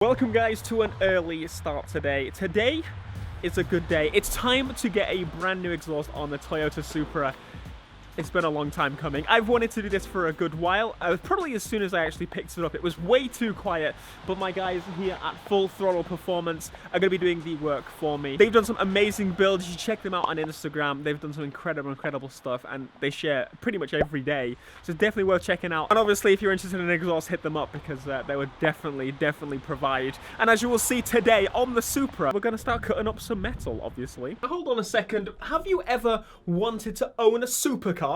Welcome guys to an early start today. Today is a good day. It's time to get a brand new exhaust on the Toyota Supra. It's been a long time coming. I've wanted to do this for a good while. Probably as soon as I actually picked it up. It was way too quiet, but my guys here at Throttle Performance are going to be doing the work for me. They've done some amazing builds. You should check them out on Instagram. They've done some incredible stuff, and they share pretty much every day. So it's definitely worth checking out. And obviously, if you're interested in exhaust, hit them up because they would definitely provide. And as you will see today on the Supra, we're going to start cutting up some metal, obviously. Now, hold on a second. Have you ever wanted to own a supercar?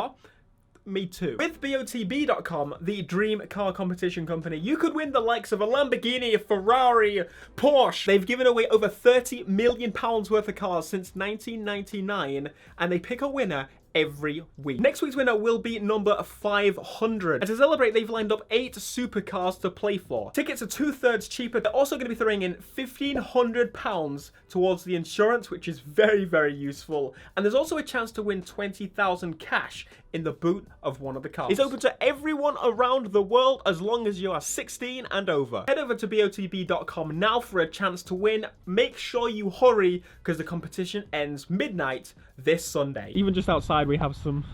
Me too. With BOTB.com, the dream car competition company, you could win the likes of a Lamborghini, a Ferrari, a Porsche. They've given away over £30 million worth of cars since 1999, and they pick a winner every week. Next week's winner will be number 500. And to celebrate, they've lined up 8 supercars to play for. Tickets are 2/3 cheaper. They're also going to be throwing in £1,500 towards the insurance, which is very useful. And there's also a chance to win 20,000 cash in the boot of one of the cars. It's open to everyone around the world as long as you are 16 and over. Head over to BOTB.com now for a chance to win. Make sure you hurry because the competition ends midnight this Sunday. Even just outside we have some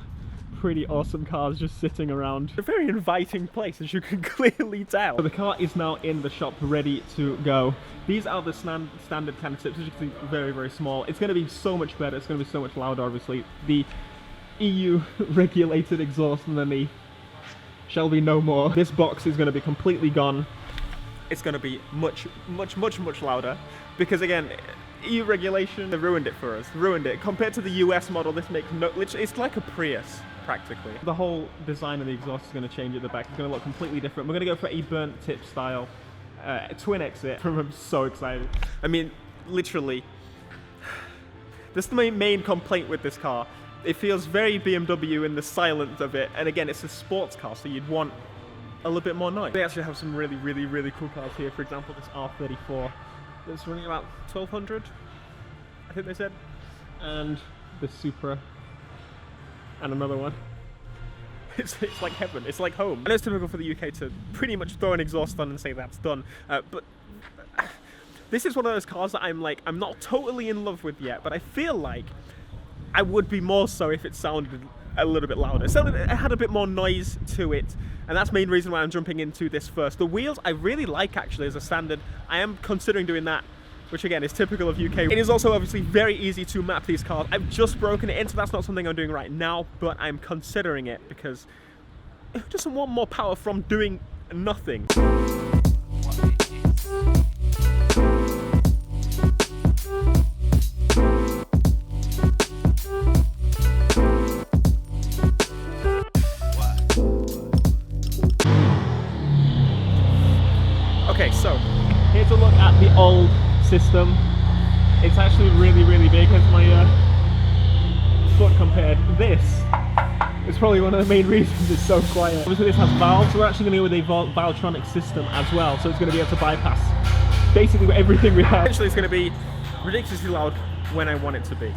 pretty awesome cars just sitting around. A very inviting place, as you can clearly tell. So the car is now in the shop ready to go. These are the standard kind of tips, as you can see, very small. It's going to be so much better. It's going to be so much louder, obviously. The EU regulated exhaust underneath shall be no more. This box is going to be completely gone. It's going to be much louder because, again, EU regulation, they ruined it for us. Ruined it. Compared to the US model, this makes no... It's like a Prius, practically. The whole design of the exhaust is going to change at the back. It's going to look completely different. We're going to go for a burnt tip style twin exit. I'm so excited. I mean, literally, this is my main complaint with this car. It feels very BMW in the silence of it. And again, it's a sports car, so you'd want a little bit more noise. They actually have some really cool cars here. For example, this R34. It's running about 1,200, I think they said. And the Supra. And another one. It's like heaven. It's like home. I know it's typical for the UK to pretty much throw an exhaust on and say that's done. But this is one of those cars that I'm not totally in love with yet. But I feel like I would be more so if it sounded a little bit louder. So it had a bit more noise to it. And that's the main reason why I'm jumping into this first. The wheels I really like actually as a standard. I am considering doing that, which again is typical of UK. It is also obviously very easy to map these cars. I've just broken it in, so that's not something I'm doing right now, but I'm considering it because who doesn't want more power from doing nothing? Okay, so here's a look at the old system. It's actually really big. Here's my foot compared. This is probably one of the main reasons it's so quiet. Obviously this has valves. We're actually going to go with a Valvetronic system as well, so it's going to be able to bypass basically everything we have. Essentially it's going to be ridiculously loud when I want it to be.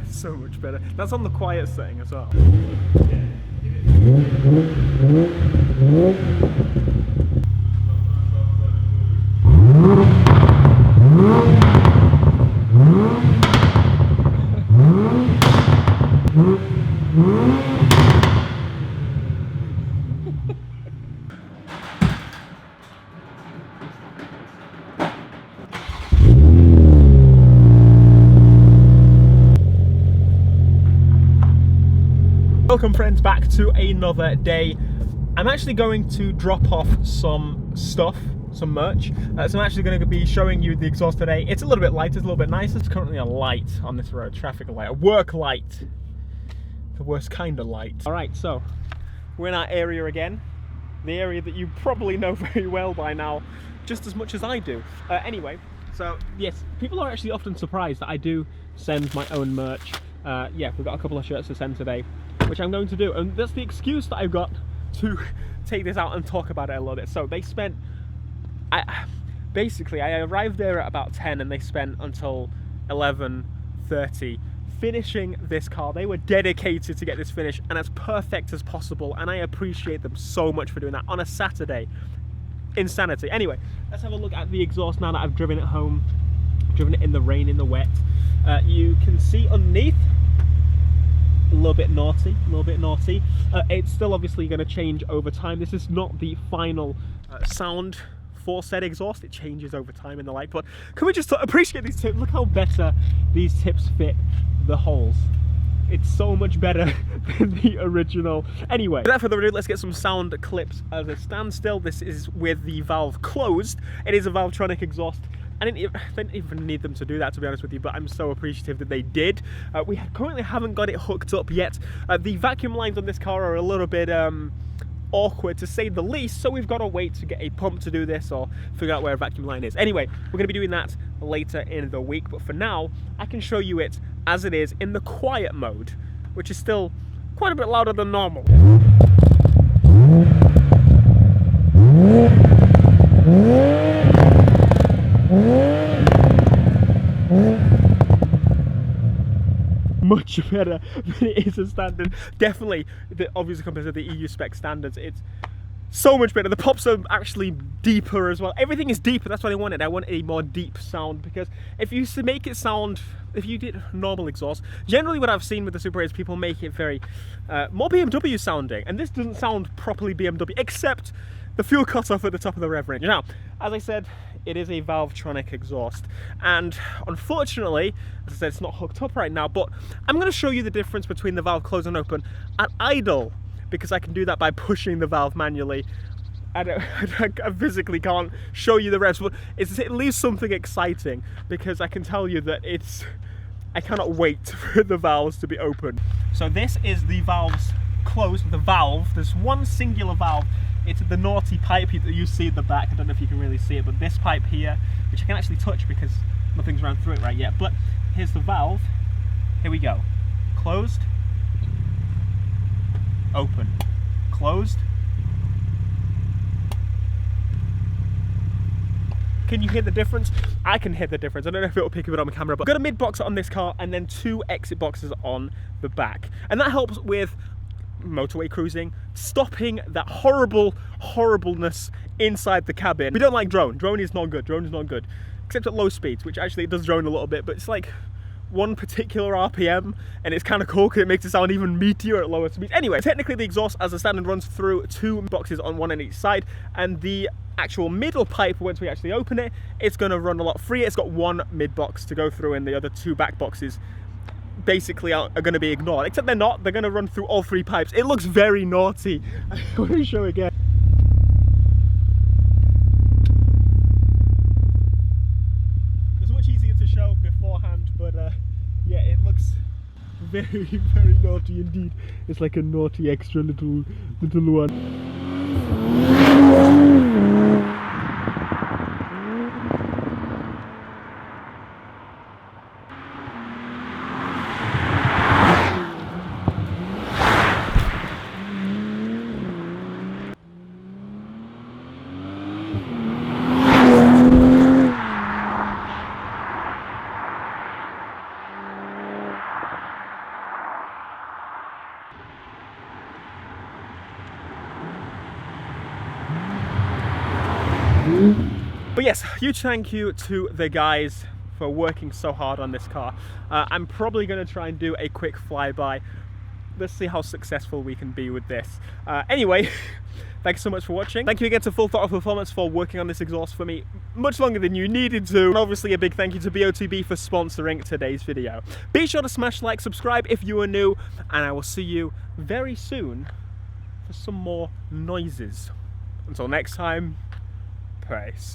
So much better. That's on the quiet setting as well. Welcome friends back to another day. I'm actually going to drop off some stuff, some merch. So I'm actually going to be showing you the exhaust today. It's a little bit light, it's a little bit nicer. It's currently a light on this road, traffic light, a work light. The worst kind of light. Alright, so we're in our area again. The area that you probably know very well by now, just as much as I do. Anyway, so yes, people are actually often surprised that I do send my own merch. Yeah, we've got a couple of shirts to send today, which I'm going to do, and that's the excuse that I've got to take this out and talk about it a little bit. So they spent, basically I arrived there at about 10 and they spent until 11:30 finishing this car. They were dedicated to get this finished and as perfect as possible, and I appreciate them so much for doing that on a Saturday. Insanity. Anyway, let's have a look at the exhaust now that I've driven it home, driven it in the rain, in the wet. You can see underneath, a little bit naughty, it's still obviously going to change over time. This is not the final sound for said exhaust. It changes over time in the light, but can we just appreciate these tips? Look how better these tips fit the holes. It's so much better than the original. Anyway, without further ado, let's get some sound clips as a standstill. This is with the valve closed. It is a Valvetronic exhaust. I didn't even need them to do that, to be honest with you, but I'm so appreciative that they did. We currently haven't got it hooked up yet. The vacuum lines on this car are a little bit awkward, to say the least, so we've got to wait to get a pump to do this or figure out where a vacuum line is. Anyway, we're going to be doing that later in the week, but for now, I can show you it as it is in the quiet mode, which is still quite a bit louder than normal. Much better than it is a standard. Definitely, obviously compared to the EU spec standards, it's so much better. The pops are actually deeper as well. Everything is deeper. That's what I wanted. I wanted a more deep sound, because if you used to make it sound, if you did normal exhaust, generally what I've seen with the Supra is people make it very more BMW sounding, and this doesn't sound properly BMW except the fuel cutoff at the top of the rev range. Now, as I said, it is a Valvetronic exhaust, and unfortunately, as I said, it's not hooked up right now, but I'm going to show you the difference between the valve closed and open at idle, because I can do that by pushing the valve manually. I physically can't show you the revs, but it's at least something exciting, because I can tell you that I cannot wait for the valves to be open. So this is the valves closed, the valve, there's one singular valve. It's the naughty pipe that you see at the back. I don't know if you can really see it, but this pipe here, which I can actually touch because nothing's run through it right yet, but here's the valve. Here we go. Closed, open, closed. Can you hear the difference? I can hear the difference. I don't know if it'll pick it up on the camera, but I've got a mid box on this car and then 2 exit boxes on the back. And that helps with motorway cruising, stopping that horribleness inside the cabin. We don't like drone. Drone is not good. Drone is not good, except at low speeds, which actually it does drone a little bit, but it's like one particular RPM, and it's kind of cool because it makes it sound even meatier at lower speeds. Anyway, technically the exhaust as a standard runs through 2 boxes on one on each side, and the actual middle pipe, once we actually open it, it's going to run a lot freer. It's got 1 mid box to go through, and the other 2 back boxes basically are going to be ignored, except they're not. They're going to run through all 3 pipes. It looks very naughty. I want to show again. It's much easier to show beforehand, but yeah, it looks very, very naughty indeed. It's like a naughty extra little one. But yes, huge thank you to the guys for working so hard on this car. I'm probably going to try and do a quick flyby. Let's see how successful we can be with this. Anyway, Thanks so much for watching. Thank you again to Full Throttle Performance for working on this exhaust for me much longer than you needed to. And obviously a big thank you to BOTB for sponsoring today's video. Be sure to smash like, subscribe if you are new, and I will see you very soon for some more noises. Until next time, peace.